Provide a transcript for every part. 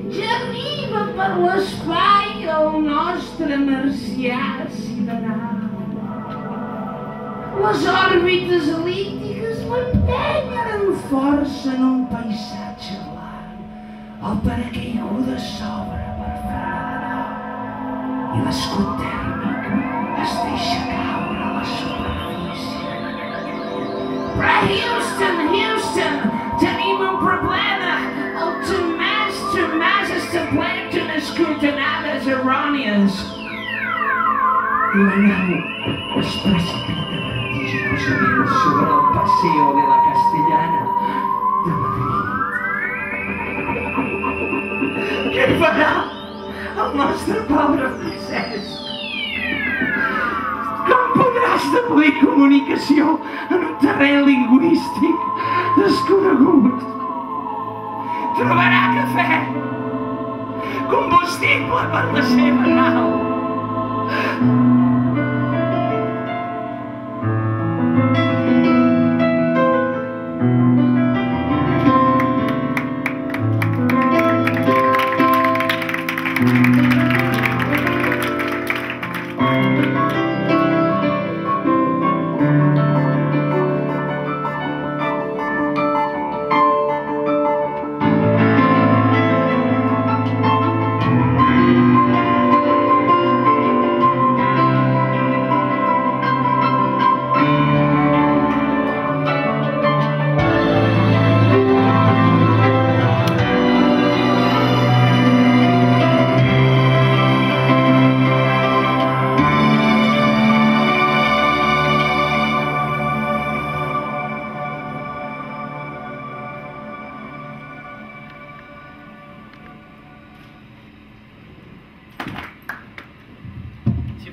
Arriba per l'espai el nostre marcià sideral. Les òrbites el·líptiques l'empenyen amb força en un paisatge blanc. El paracaigudes s'obre per frenar i l'escut tèrmic es deixa caure a la superfície. Però Houston, tenim un problema. El Tomàs establert unes coordenades errònies. I la nau es precipita vertiginosament sobre el Paseo de la Castellana de Madrid. Què farà el nostre pobre Francesc? Com podrà establir comunicació en un terreny lingüístic desconegut? Trobarà cafè, combustible per la seva nau.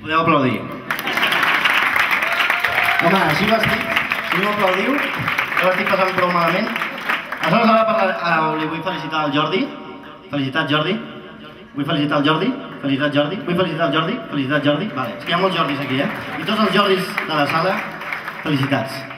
Podeu aplaudir. Home, així m'estic, si no m'aplaudiu, jo l'estic passant prou malament. Aleshores ara li vull felicitar el Jordi. Felicitat, Jordi. Vull felicitar el Jordi. Felicitat, Jordi. Vull felicitar el Jordi. Felicitat, Jordi. Vale, és que hi ha molts Jordis aquí, I tots els Jordis de la sala, felicitats.